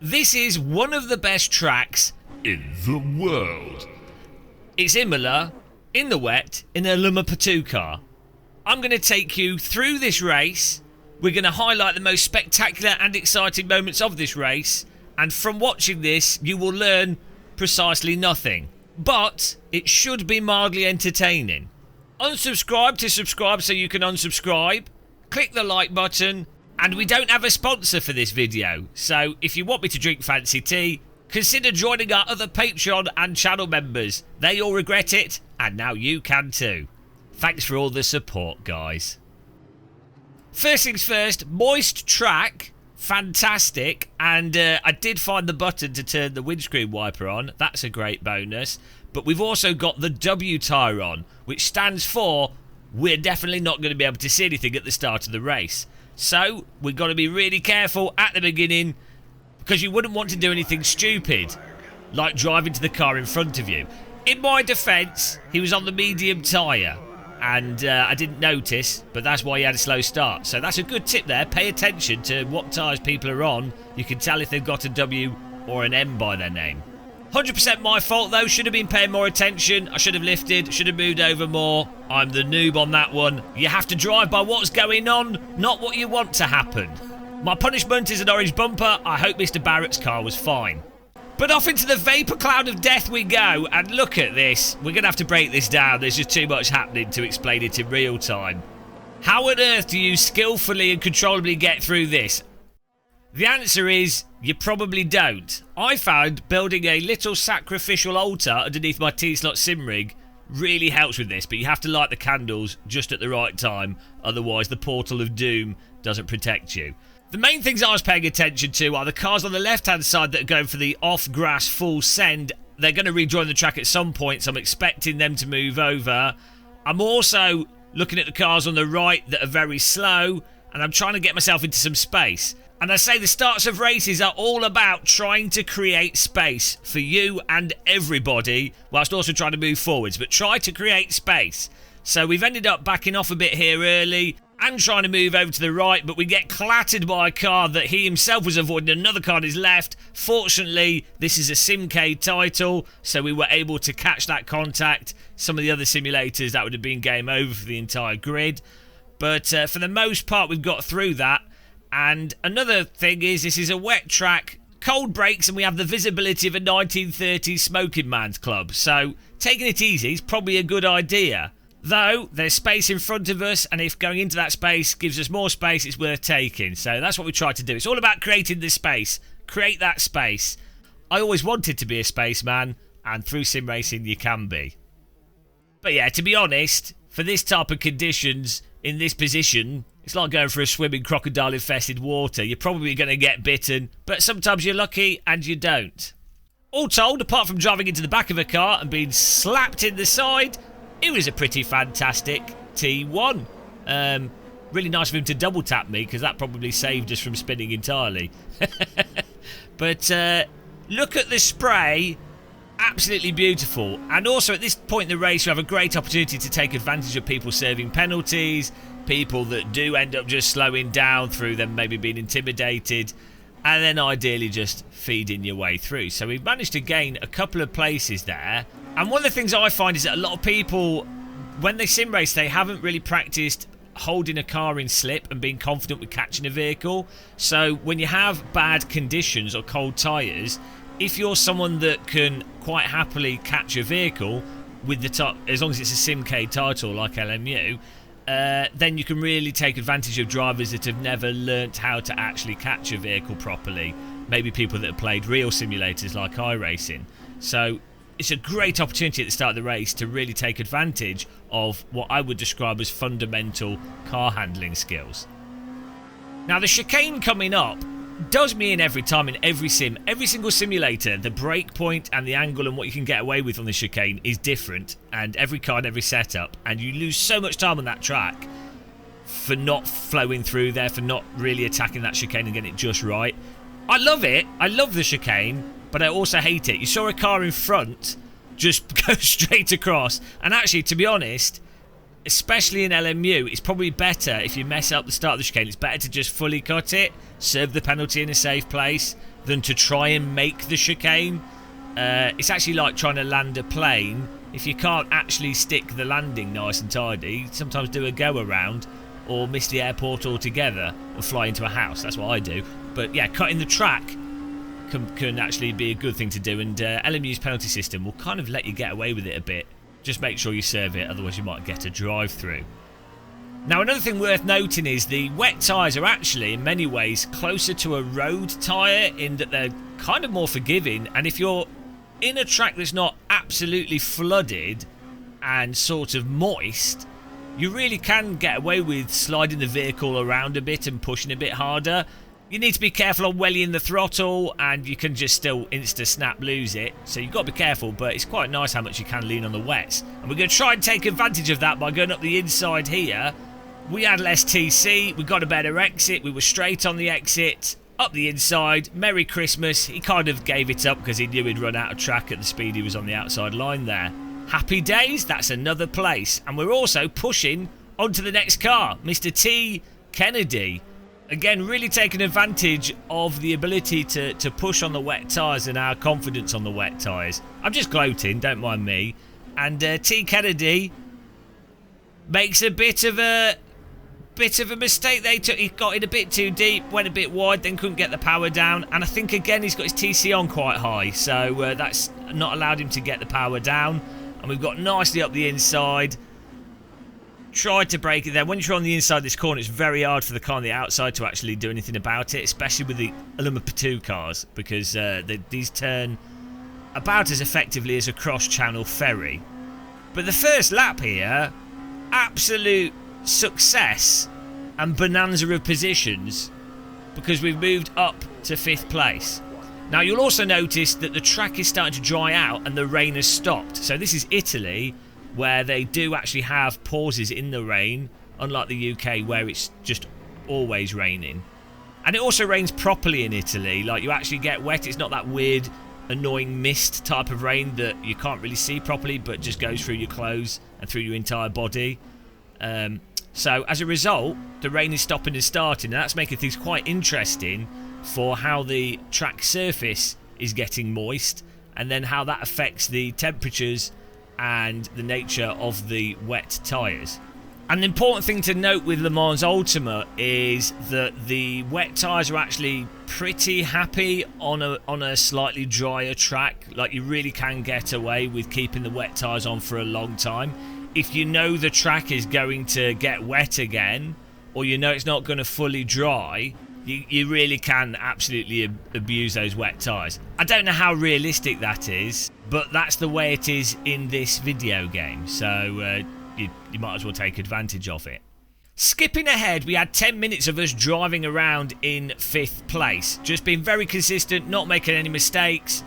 This is one of the best tracks in the world. It's Imola, in the wet, in a LMP2 car. I'm going to take you through this race. We're going to highlight the most spectacular and exciting moments of this race. And from watching this, you will learn precisely nothing. But it should be mildly entertaining. Unsubscribe to subscribe so you can unsubscribe. Click the like button. And we don't have a sponsor for this video. So if you want me to drink fancy tea, consider joining our other Patreon and channel members. They all regret it, and now you can too. Thanks for all the support, guys. First things first, moist track. Fantastic. And I did find the button to turn the windscreen wiper on. That's a great bonus. But we've also got the W tyre on, which stands for we're definitely not going to be able to see anything at the start of the race. So we've got to be really careful at the beginning, because you wouldn't want to do anything stupid, like drive into the car in front of you. In my defence, he was on the medium tyre, and I didn't notice, but that's why he had a slow start. So that's a good tip there. Pay attention to what tyres people are on. You can tell if they've got a W or an M by their name. 100% my fault though, should have been paying more attention. I should have lifted, should have moved over more. I'm the noob on that one. You have to drive by what's going on, not what you want to happen. My punishment is an orange bumper. I hope Mr. Barrett's car was fine. But off into the vapour cloud of death we go, and look at this. We're going to have to break this down. There's just too much happening to explain it in real time. How on earth do you skillfully and controllably get through this? The answer is, you probably don't. I found building a little sacrificial altar underneath my T-slot sim rig really helps with this, but you have to light the candles just at the right time, otherwise the portal of doom doesn't protect you. The main things I was paying attention to are the cars on the left-hand side that are going for the off-grass full send. They're going to rejoin the track at some point, so I'm expecting them to move over. I'm also looking at the cars on the right that are very slow, and I'm trying to get myself into some space. And I say the starts of races are all about trying to create space for you and everybody, whilst also trying to move forwards. But try to create space. So we've ended up backing off a bit here early and trying to move over to the right, but we get clattered by a car that he himself was avoiding, another car on his left. Fortunately, this is a Simcade title, so we were able to catch that contact. Some of the other simulators, that would have been game over for the entire grid. But for the most part, we've got through that. And another thing is, this is a wet track, cold breaks, and we have the visibility of a 1930s smoking man's club. So taking it easy is probably a good idea. Though, there's space in front of us, and if going into that space gives us more space, it's worth taking. So that's what we try to do. It's all about creating the space. Create that space. I always wanted to be a spaceman, and through sim racing you can be. But yeah, to be honest, for this type of conditions, in this position, it's like going for a swim in crocodile-infested water. You're probably going to get bitten, but sometimes you're lucky and you don't. All told, apart from driving into the back of a car and being slapped in the side, it was a pretty fantastic T1. Really nice of him to double tap me, because that probably saved us from spinning entirely. But look at the spray. Absolutely beautiful. And also at this point in the race, you have a great opportunity to take advantage of people serving penalties, people that do end up just slowing down through them maybe being intimidated, and then ideally just feeding your way through. So we've managed to gain a couple of places there. And one of the things I find is that a lot of people, when they sim race, they haven't really practiced holding a car in slip and being confident with catching a vehicle. So when you have bad conditions or cold tyres, if you're someone that can quite happily catch a vehicle with the top, as long as it's a Simcade title like LMU, then you can really take advantage of drivers that have never learnt how to actually catch a vehicle properly. Maybe people that have played real simulators like iRacing. So it's a great opportunity at the start of the race to really take advantage of what I would describe as fundamental car handling skills. Now the chicane coming up does me in every time in every sim. Every single simulator, the brake point and the angle and what you can get away with on the chicane is different, and every car and every setup, and you lose so much time on that track for not flowing through there, for not really attacking that chicane and getting it just right. I love it. I love the chicane, but I also hate it. You saw a car in front just go straight across, and actually, to be honest, especially in LMU, it's probably better if you mess up the start of the chicane. It's better to just fully cut it, serve the penalty in a safe place, than to try and make the chicane. It's actually like trying to land a plane. If you can't actually stick the landing nice and tidy, sometimes do a go around or miss the airport altogether or fly into a house. That's what I do. But yeah, cutting the track can actually be a good thing to do, and LMU's penalty system will kind of let you get away with it a bit. Just make sure you serve it, otherwise you might get a drive-through. Now, another thing worth noting is the wet tyres are actually, in many ways, closer to a road tyre in that they're kind of more forgiving, and if you're in a track that's not absolutely flooded and sort of moist, you really can get away with sliding the vehicle around a bit and pushing a bit harder. You need to be careful on wellying the throttle, and you can just still insta-snap lose it. So you've got to be careful, but it's quite nice how much you can lean on the wets. And we're going to try and take advantage of that by going up the inside here. We had less TC, we got a better exit, we were straight on the exit, up the inside, Merry Christmas. He kind of gave it up because he knew he'd run out of track at the speed he was on the outside line there. Happy days, that's another place. And we're also pushing onto the next car, Mr. T. Kennedy. Again, really taking advantage of the ability to push on the wet tyres and our confidence on the wet tyres. I'm just gloating, don't mind me. And T. Kennedy makes a bit of a mistake. He got in a bit too deep, went a bit wide, then couldn't get the power down. And I think, again, he's got his TC on quite high, so that's not allowed him to get the power down. And we've got nicely up the inside. Tried to break it there. When you're on the inside of this corner, it's very hard for the car on the outside to actually do anything about it, especially with the LMP2 cars, because these turn about as effectively as a cross-channel ferry. But the first lap here, absolute success and bonanza of positions, because we've moved up to 5th place. Now, you'll also notice that the track is starting to dry out and the rain has stopped. So this is Italy, where they do actually have pauses in the rain, unlike the UK where it's just always raining. And it also rains properly in Italy, like you actually get wet. It's not that weird, annoying mist type of rain that you can't really see properly but just goes through your clothes and through your entire body. So as a result, the rain is stopping and starting, and that's making things quite interesting for how the track surface is getting moist, and then how that affects the temperatures and the nature of the wet tyres. An important thing to note with Le Mans Ultimate is that the wet tyres are actually pretty happy on a slightly drier track. Like, you really can get away with keeping the wet tyres on for a long time. If you know the track is going to get wet again, or you know it's not going to fully dry, you really can absolutely abuse those wet tyres. I don't know how realistic that is, but that's the way it is in this video game, so you might as well take advantage of it. Skipping ahead, we had 10 minutes of us driving around in 5th place. Just being very consistent, not making any mistakes.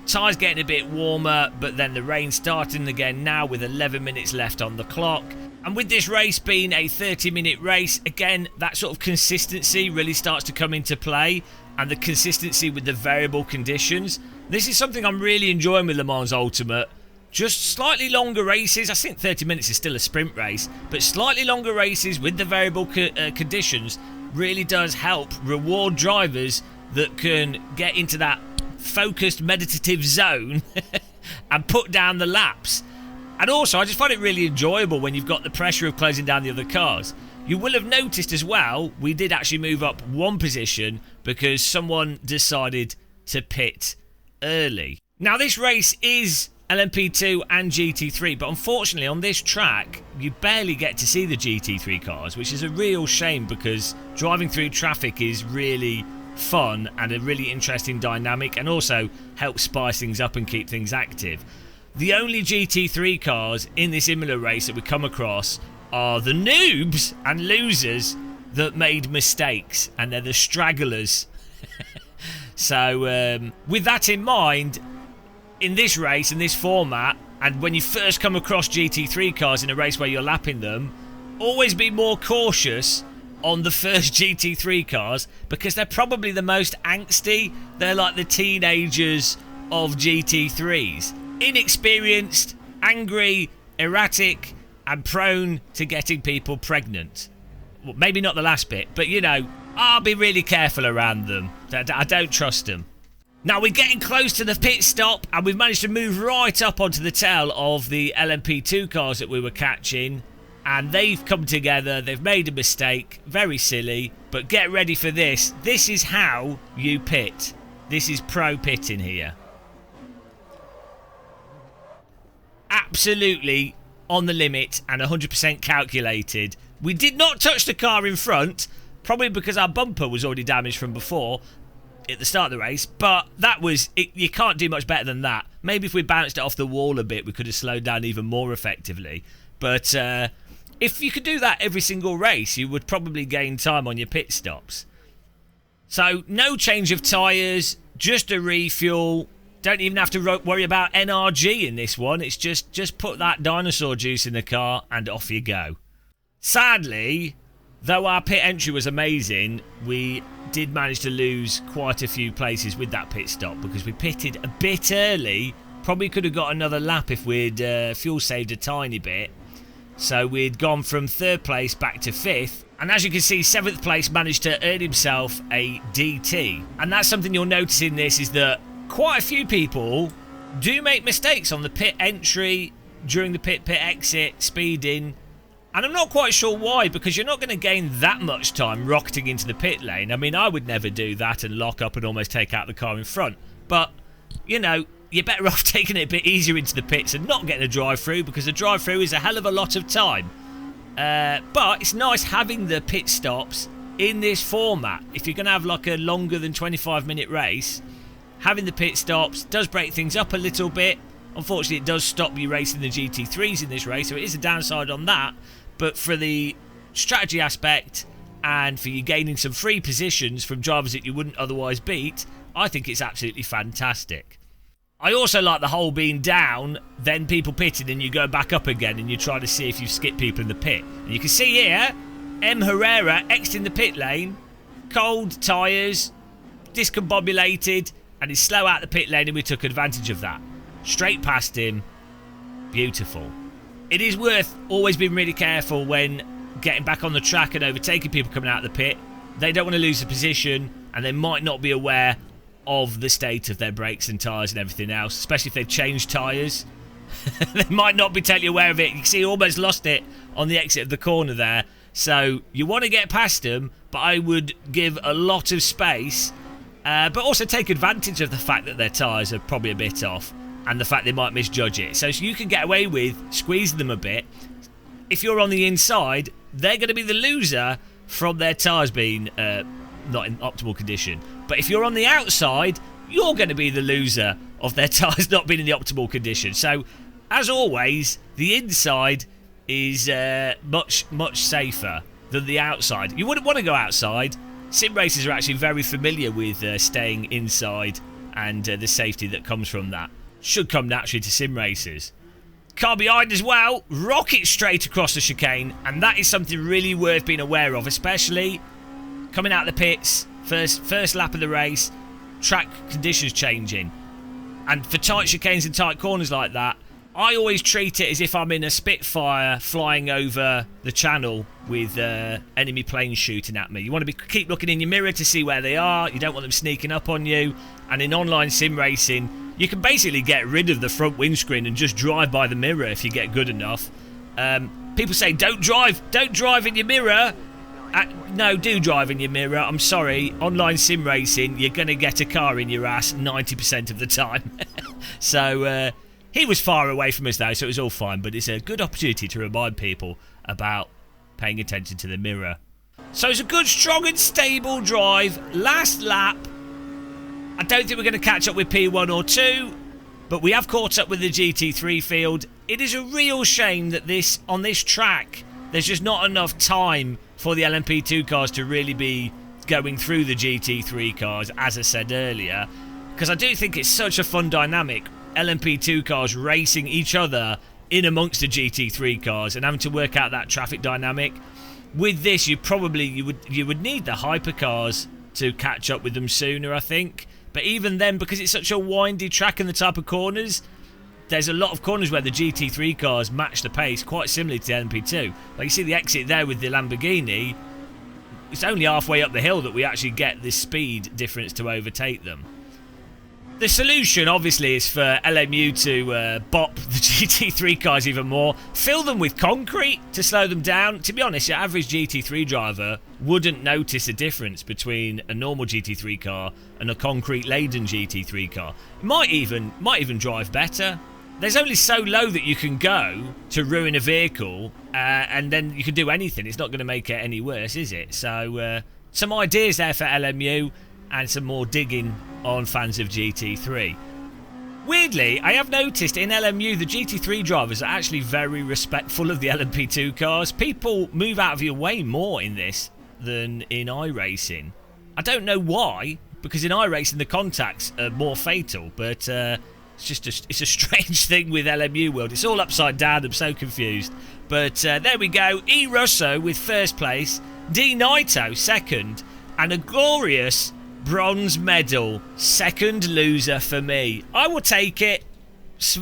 Tyres getting a bit warmer, but then the rain starting again now with 11 minutes left on the clock. And with this race being a 30-minute race, again, that sort of consistency really starts to come into play, and the consistency with the variable conditions. This is something I'm really enjoying with Le Mans Ultimate. Just slightly longer races. I think 30 minutes is still a sprint race, but slightly longer races with the variable conditions really does help reward drivers that can get into that focused meditative zone and put down the laps. And also, I just find it really enjoyable when you've got the pressure of closing down the other cars. You will have noticed as well, we did actually move up one position because someone decided to pit early. Now, this race is LMP2 and GT3, but unfortunately on this track, you barely get to see the GT3 cars, which is a real shame because driving through traffic is really fun and a really interesting dynamic, and also helps spice things up and keep things active. The only GT3 cars in this Imola race that we come across are the noobs and losers that made mistakes, and they're the stragglers. So with that in mind, in this race, in this format, and when you first come across GT3 cars in a race where you're lapping them, always be more cautious on the first GT3 cars, because they're probably the most angsty. They're like the teenagers of GT3s. Inexperienced, angry, erratic, and prone to getting people pregnant. Well, maybe not the last bit, but you know, I'll be really careful around them. I don't trust them. Now we're getting close to the pit stop and we've managed to move right up onto the tail of the LMP2 cars that we were catching, and they've come together, they've made a mistake, very silly, but get ready for this. This is how you pit. This is pro pitting here. Absolutely on the limit and 100% calculated. We did not touch the car in front, probably because our bumper was already damaged from before at the start of the race, but that was it. You can't do much better than that. Maybe if we bounced it off the wall a bit, we could have slowed down even more effectively. But if you could do that every single race, you would probably gain time on your pit stops. So no change of tyres, just a refuel. Don't even have to worry about NRG in this one. It's just put that dinosaur juice in the car and off you go. Sadly, though our pit entry was amazing, we did manage to lose quite a few places with that pit stop because we pitted a bit early. Probably could have got another lap if we'd fuel saved a tiny bit. So we'd gone from 3rd place back to 5th. And as you can see, 7th place managed to earn himself a DT. And that's something you'll notice in this, is that quite a few people do make mistakes on the pit entry, during the pit exit, speeding. And I'm not quite sure why, because you're not going to gain that much time rocketing into the pit lane. I mean, I would never do that and lock up and almost take out the car in front. But, you know, you're better off taking it a bit easier into the pits and not getting a drive-through, because the drive-through is a hell of a lot of time. But it's nice having the pit stops in this format. If you're going to have like a longer than 25-minute race, having the pit stops does break things up a little bit. Unfortunately, it does stop you racing the GT3s in this race, so it is a downside on that. But for the strategy aspect and for you gaining some free positions from drivers that you wouldn't otherwise beat, I think it's absolutely fantastic. I also like the hole being down, then people pitting and you go back up again and you try to see if you've skipped people in the pit. And you can see here, M. Herrera exiting the pit lane, cold tyres, discombobulated, and he's slow out the pit lane, and we took advantage of that. Straight past him. Beautiful. It is worth always being really careful when getting back on the track and overtaking people coming out of the pit. They don't want to lose the position, and they might not be aware of the state of their brakes and tyres and everything else, especially if they've changed tyres. They might not be totally aware of it. You can see he almost lost it on the exit of the corner there. So you want to get past them, but I would give a lot of space, but also take advantage of the fact that their tyres are probably a bit off and the fact they might misjudge it. So you can get away with squeezing them a bit. If you're on the inside, they're going to be the loser from their tyres being not in optimal condition. But if you're on the outside, you're going to be the loser of their tyres not being in the optimal condition. So, as always, the inside is much safer than the outside. You wouldn't want to go outside. Sim racers are actually very familiar with staying inside and the safety that comes from that. Should come naturally to sim racers. Car behind as well, rockets straight across the chicane, and that is something really worth being aware of, especially coming out of the pits, first lap of the race, track conditions changing. And for tight chicanes and tight corners like that, I always treat it as if I'm in a Spitfire flying over the channel with enemy planes shooting at me. You want to keep looking in your mirror to see where they are. You don't want them sneaking up on you. And in online sim racing, you can basically get rid of the front windscreen and just drive by the mirror if you get good enough. People say, don't drive in your mirror. No, do drive in your mirror. I'm sorry, online sim racing, you're going to get a car in your ass 90% of the time. So, he was far away from us though, so it was all fine, but it's a good opportunity to remind people about paying attention to the mirror. So it's a good, strong and stable drive. Last lap. I don't think we're going to catch up with P1 or 2, but we have caught up with the GT3 field. It is a real shame that on this track, there's just not enough time for the LMP2 cars to really be going through the GT3 cars, as I said earlier, because I do think it's such a fun dynamic. LMP2 cars racing each other in amongst the GT3 cars and having to work out that traffic dynamic. With this, you would need the hypercars to catch up with them sooner, I think. But even then, because it's such a windy track and the type of corners, there's a lot of corners where the GT3 cars match the pace, quite similarly to the LMP2. Like you see the exit there with the Lamborghini, it's only halfway up the hill that we actually get this speed difference to overtake them. The solution, obviously, is for LMU to bop the GT3 cars even more, fill them with concrete to slow them down. To be honest, your average GT3 driver wouldn't notice a difference between a normal GT3 car and a concrete-laden GT3 car. It might even drive better. There's only so low that you can go to ruin a vehicle, and then you can do anything. It's not going to make it any worse, is it? So, some ideas there for LMU, and some more digging on fans of GT3. Weirdly, I have noticed in LMU the GT3 drivers are actually very respectful of the LMP2 cars. People move out of your way more in this than in iRacing. I don't know why, because in iRacing the contacts are more fatal, but it's a strange thing with LMU world. It's all upside down. I'm so confused. But there we go. E. Russo with first place, D. Naito second, and a glorious bronze medal, second loser for me. I will take it.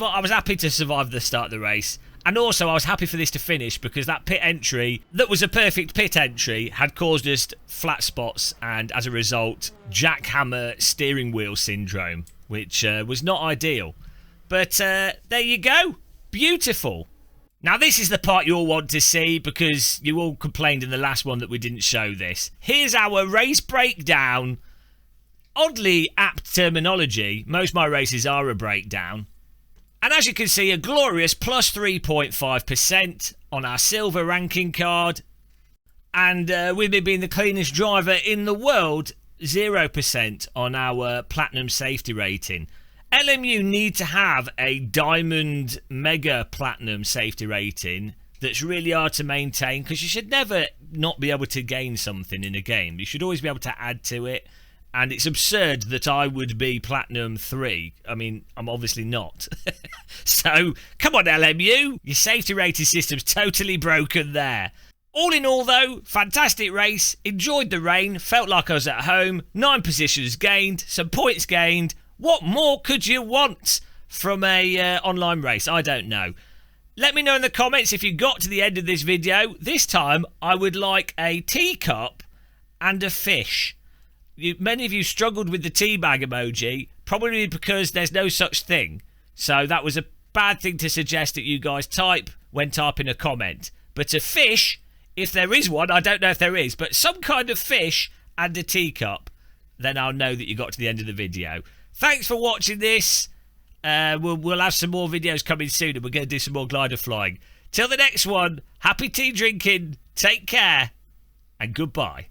I was happy to survive the start of the race. And also, I was happy for this to finish because that pit entry, that was a perfect pit entry, had caused us flat spots and, as a result, jackhammer steering wheel syndrome, which was not ideal. But there you go. Beautiful. Now, this is the part you all want to see because you all complained in the last one that we didn't show this. Here's our race breakdown. Oddly apt terminology. Most of my races are a breakdown. And as you can see, a glorious plus 3.5% on our silver ranking card. And with me being the cleanest driver in the world, 0% on our platinum safety rating. LMU need to have a diamond mega platinum safety rating that's really hard to maintain, because you should never not be able to gain something in a game. You should always be able to add to it. And it's absurd that I would be Platinum 3. I mean, I'm obviously not. So, come on LMU. Your safety rating system's totally broken there. All in all though, fantastic race. Enjoyed the rain. Felt like I was at home. 9 positions gained. Some points gained. What more could you want from a online race? I don't know. Let me know in the comments if you got to the end of this video. This time, I would like a teacup and a fish. Many of you struggled with the teabag emoji, probably because there's no such thing. So that was a bad thing to suggest that you guys type when typing a comment. But a fish, if there is one, I don't know if there is, but some kind of fish and a teacup, then I'll know that you got to the end of the video. Thanks for watching this. We'll have some more videos coming soon, and we're going to do some more glider flying. Till the next one, happy tea drinking, take care, and goodbye.